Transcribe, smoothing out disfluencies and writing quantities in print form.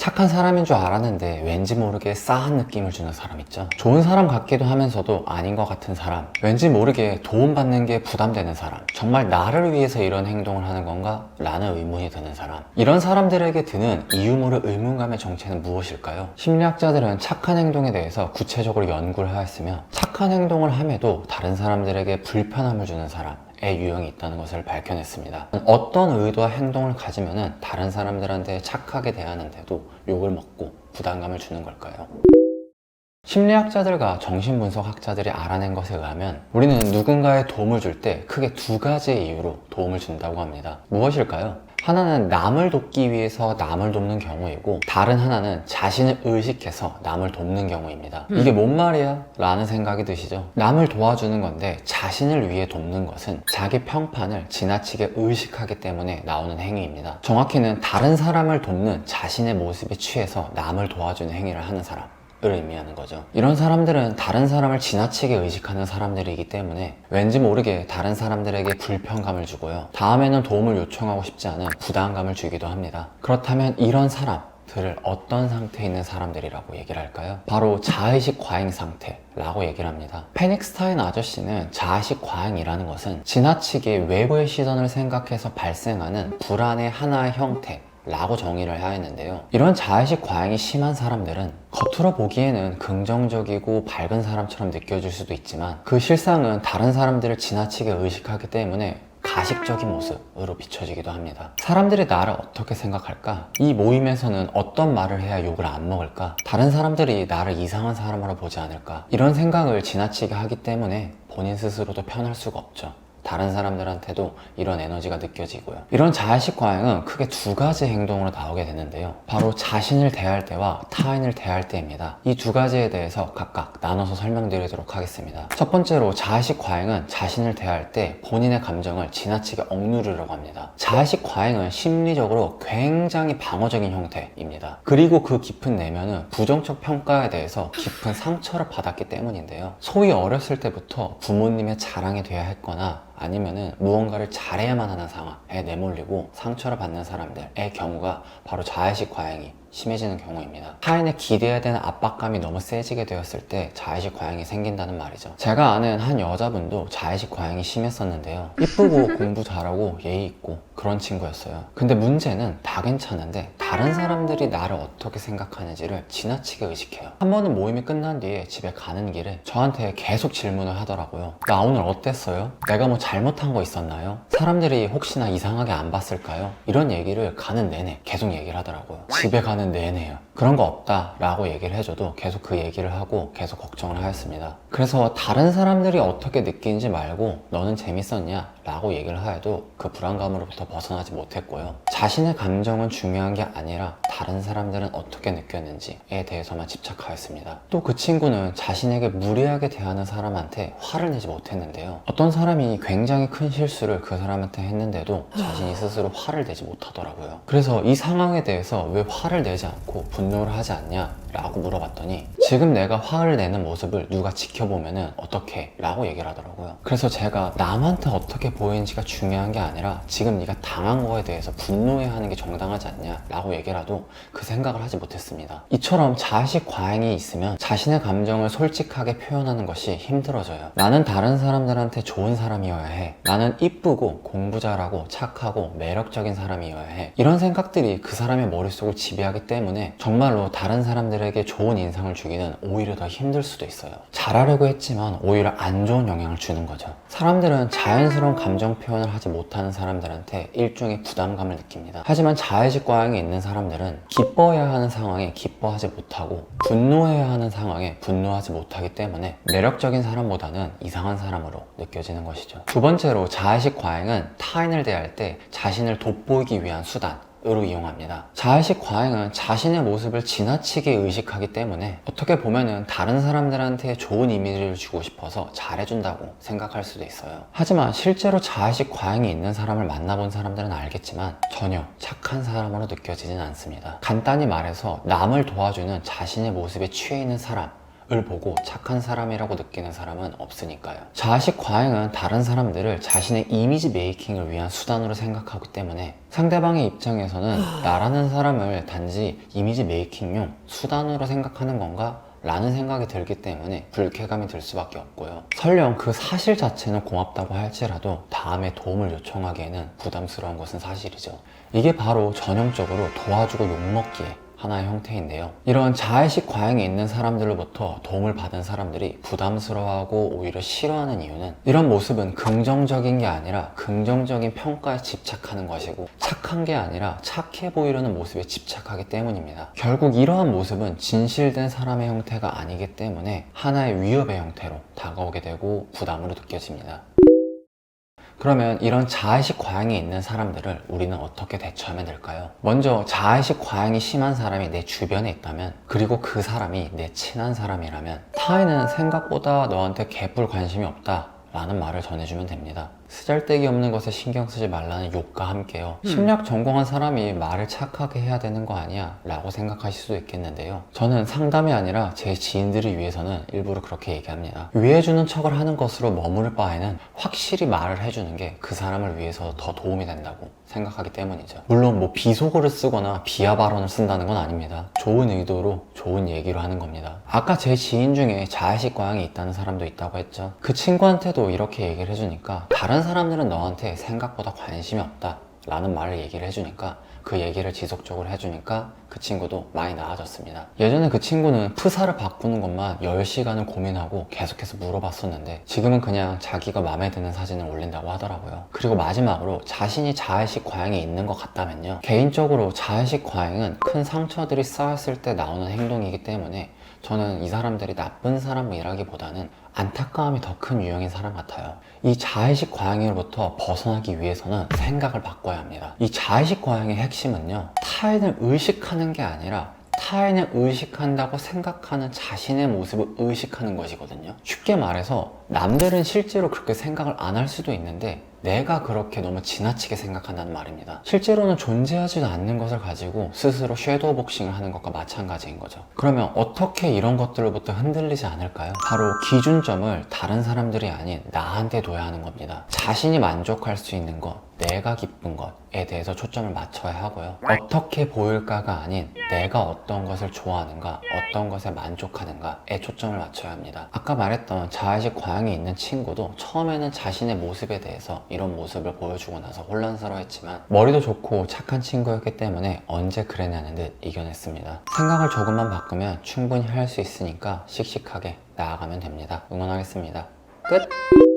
착한 사람인 줄 알았는데 왠지 모르게 싸한 느낌을 주는 사람 있죠. 좋은 사람 같기도 하면서도 아닌 것 같은 사람, 왠지 모르게 도움받는 게 부담되는 사람, 정말 나를 위해서 이런 행동을 하는 건가? 라는 의문이 드는 사람. 이런 사람들에게 드는 이유 모를 의문감의 정체는 무엇일까요? 심리학자들은 착한 행동에 대해서 구체적으로 연구를 하였으며, 착한 행동을 함에도 다른 사람들에게 불편함을 주는 사람 의 유형이 있다는 것을 밝혀냈습니다. 어떤 의도와 행동을 가지면 다른 사람들한테 착하게 대하는데도 욕을 먹고 부담감을 주는 걸까요? 심리학자들과 정신분석학자들이 알아낸 것에 의하면 우리는 누군가의 도움을 줄 때 크게 두 가지의 이유로 도움을 준다고 합니다. 무엇일까요? 하나는 남을 돕기 위해서 남을 돕는 경우이고, 다른 하나는 자신을 의식해서 남을 돕는 경우입니다. 이게 뭔 말이야? 라는 생각이 드시죠? 남을 도와주는 건데 자신을 위해 돕는 것은 자기 평판을 지나치게 의식하기 때문에 나오는 행위입니다. 정확히는 다른 사람을 돕는 자신의 모습에 취해서 남을 도와주는 행위를 하는 사람 을 의미하는 거죠. 이런 사람들은 다른 사람을 지나치게 의식하는 사람들이기 때문에 왠지 모르게 다른 사람들에게 불편감을 주고요, 다음에는 도움을 요청하고 싶지 않은 부담감을 주기도 합니다. 그렇다면 이런 사람들을 어떤 상태에 있는 사람들이라고 얘기를 할까요? 바로 자의식 과잉 상태라고 얘기를 합니다. 페닉스타인 아저씨는 자의식 과잉이라는 것은 지나치게 외부의 시선을 생각해서 발생하는 불안의 하나의 형태 라고 정의를 하였는데요, 이런 자의식 과잉이 심한 사람들은 겉으로 보기에는 긍정적이고 밝은 사람처럼 느껴질 수도 있지만 그 실상은 다른 사람들을 지나치게 의식하기 때문에 가식적인 모습으로 비춰지기도 합니다. 사람들이 나를 어떻게 생각할까? 이 모임에서는 어떤 말을 해야 욕을 안 먹을까? 다른 사람들이 나를 이상한 사람으로 보지 않을까? 이런 생각을 지나치게 하기 때문에 본인 스스로도 편할 수가 없죠. 다른 사람들한테도 이런 에너지가 느껴지고요. 이런 자의식 과잉은 크게 두 가지 행동으로 나오게 되는데요, 바로 자신을 대할 때와 타인을 대할 때입니다. 이 두 가지에 대해서 각각 나눠서 설명드리도록 하겠습니다. 첫 번째로, 자의식 과잉은 자신을 대할 때 본인의 감정을 지나치게 억누르려고 합니다. 자의식 과잉은 심리적으로 굉장히 방어적인 형태입니다. 그리고 그 깊은 내면은 부정적 평가에 대해서 깊은 상처를 받았기 때문인데요, 소위 어렸을 때부터 부모님의 자랑이 돼야 했거나 아니면은 무언가를 잘해야만 하는 상황에 내몰리고 상처를 받는 사람들의 경우가 바로 자의식 과잉이 심해지는 경우입니다. 타인에 기대해야 되는 압박감이 너무 세지게 되었을 때 자의식 과잉이 생긴다는 말이죠. 제가 아는 한 여자분도 자의식 과잉이 심했었는데요, 이쁘고 공부 잘하고 예의 있고 그런 친구였어요. 근데 문제는 다 괜찮은데 다른 사람들이 나를 어떻게 생각하는지를 지나치게 의식해요. 한 번은 모임이 끝난 뒤에 집에 가는 길에 저한테 계속 질문을 하더라고요. 나 오늘 어땠어요? 내가 뭐 잘못한 거 있었나요? 사람들이 혹시나 이상하게 안 봤을까요? 이런 얘기를 가는 내내 계속 얘기를 하더라고요. 집에 가는 내내요. 그런 거 없다 라고 얘기를 해줘도 계속 그 얘기를 하고 계속 걱정을 하였습니다. 그래서 다른 사람들이 어떻게 느끼는지 말고 너는 재밌었냐? 라고 얘기를 하여도 그 불안감으로부터 벗어나지 못했고요, 자신의 감정은 중요한 게 아니라 다른 사람들은 어떻게 느꼈는지에 대해서만 집착하였습니다. 또 그 친구는 자신에게 무리하게 대하는 사람한테 화를 내지 못했는데요, 어떤 사람이 굉장히 큰 실수를 그 사람한테 했는데도 자신이 스스로 화를 내지 못하더라고요. 그래서 이 상황에 대해서 왜 화를 내지 않고 분노를 하지 않냐? 라고 물어봤더니 지금 내가 화를 내는 모습을 누가 지켜보면은 어떡해? 라고 얘기를 하더라고요. 그래서 제가 남한테 어떻게 보이는지가 중요한 게 아니라 지금 네가 당한 거에 대해서 분노해야 하는 게 정당하지 않냐? 라고 얘기라도 그 생각을 하지 못했습니다. 이처럼 자의식 과잉이 있으면 자신의 감정을 솔직하게 표현하는 것이 힘들어져요. 나는 다른 사람들한테 좋은 사람이어야 해. 나는 이쁘고 공부 잘하고 착하고 매력적인 사람이어야 해. 이런 생각들이 그 사람의 머릿속을 지배하기 때문에 정말로 다른 사람들에게 좋은 인상을 주기는 오히려 더 힘들 수도 있어요. 잘하려고 했지만 오히려 안 좋은 영향을 주는 거죠. 사람들은 자연스러운 감정 표현을 하지 못하는 사람들한테 일종의 부담감을 느낍니다. 하지만 자의식 과잉이 있는 사람들은 기뻐해야 하는 상황에 기뻐하지 못하고 분노해야 하는 상황에 분노하지 못하기 때문에 매력적인 사람보다는 이상한 사람으로 느껴지는 것이죠. 두 번째로, 자의식 과잉은 타인을 대할 때 자신을 돋보이기 위한 수단 으로 이용합니다. 자의식 과잉은 자신의 모습을 지나치게 의식하기 때문에 어떻게 보면은 다른 사람들한테 좋은 이미지를 주고 싶어서 잘해준다고 생각할 수도 있어요. 하지만 실제로 자의식 과잉이 있는 사람을 만나본 사람들은 알겠지만 전혀 착한 사람으로 느껴지진 않습니다. 간단히 말해서 남을 도와주는 자신의 모습에 취해 있는 사람 을 보고 착한 사람이라고 느끼는 사람은 없으니까요. 자아식 과잉은 다른 사람들을 자신의 이미지 메이킹을 위한 수단으로 생각하기 때문에 상대방의 입장에서는 나라는 사람을 단지 이미지 메이킹용 수단으로 생각하는 건가? 라는 생각이 들기 때문에 불쾌감이 들 수밖에 없고요. 설령 그 사실 자체는 고맙다고 할지라도 다음에 도움을 요청하기에는 부담스러운 것은 사실이죠. 이게 바로 전형적으로 도와주고 욕먹기에 하나의 형태인데요. 이런 자의식 과잉이 있는 사람들로부터 도움을 받은 사람들이 부담스러워하고 오히려 싫어하는 이유는 이런 모습은 긍정적인 게 아니라 긍정적인 평가에 집착하는 것이고 착한 게 아니라 착해 보이려는 모습에 집착하기 때문입니다. 결국 이러한 모습은 진실된 사람의 형태가 아니기 때문에 하나의 위협의 형태로 다가오게 되고 부담으로 느껴집니다. 그러면 이런 자의식 과잉이 있는 사람들을 우리는 어떻게 대처하면 될까요? 먼저 자의식 과잉이 심한 사람이 내 주변에 있다면, 그리고 그 사람이 내 친한 사람이라면 타인은 생각보다 너한테 개뿔 관심이 없다 라는 말을 전해주면 됩니다. 쓰잘데기 없는 것에 신경 쓰지 말라는 욕과 함께요. 심리학 전공한 사람이 말을 착하게 해야 되는 거 아니야? 라고 생각하실 수도 있겠는데요. 저는 상담이 아니라 제 지인들을 위해서는 일부러 그렇게 얘기합니다. 위해주는 척을 하는 것으로 머무를 바에는 확실히 말을 해주는 게 그 사람을 위해서 더 도움이 된다고 생각하기 때문이죠. 물론 뭐 비속어를 쓰거나 비하 발언을 쓴다는 건 아닙니다. 좋은 의도로 좋은 얘기로 하는 겁니다. 아까 제 지인 중에 자의식 과잉이 있다는 사람도 있다고 했죠. 그 친구한테도 이렇게 얘기를 해주니까 다른 사람들은 너한테 생각보다 관심이 없다 라는 말을 얘기를 해주니까, 그 얘기를 지속적으로 해주니까 그 친구도 많이 나아졌습니다. 예전에 그 친구는 프사를 바꾸는 것만 10시간을 고민하고 계속해서 물어봤었는데 지금은 그냥 자기가 마음에 드는 사진을 올린다고 하더라고요. 그리고 마지막으로 자신이 자의식 과잉이 있는 것 같다면요, 개인적으로 자의식 과잉은 큰 상처들이 쌓였을 때 나오는 행동이기 때문에 저는 이 사람들이 나쁜 사람이라기보다는 안타까움이 더 큰 유형인 사람 같아요. 이 자의식 과잉으로부터 벗어나기 위해서는 생각을 바꿔야 합니다. 이 자의식 과잉의 핵심은요, 타인을 의식하는 게 아니라 타인을 의식한다고 생각하는 자신의 모습을 의식하는 것이거든요. 쉽게 말해서 남들은 실제로 그렇게 생각을 안 할 수도 있는데 내가 그렇게 너무 지나치게 생각한다는 말입니다. 실제로는 존재하지도 않는 것을 가지고 스스로 섀도우 복싱을 하는 것과 마찬가지인 거죠. 그러면 어떻게 이런 것들로부터 흔들리지 않을까요? 바로 기준점을 다른 사람들이 아닌 나한테 둬야 하는 겁니다. 자신이 만족할 수 있는 것, 내가 기쁜 것에 대해서 초점을 맞춰야 하고요. 어떻게 보일까가 아닌 내가 어떤 것을 좋아하는가, 어떤 것에 만족하는가에 초점을 맞춰야 합니다. 아까 말했던 자의식 과잉이 있는 친구도 처음에는 자신의 모습에 대해서 이런 모습을 보여주고 나서 혼란스러워했지만 머리도 좋고 착한 친구였기 때문에 언제 그랬냐는 듯 이겨냈습니다. 생각을 조금만 바꾸면 충분히 할 수 있으니까 씩씩하게 나아가면 됩니다. 응원하겠습니다. 끝!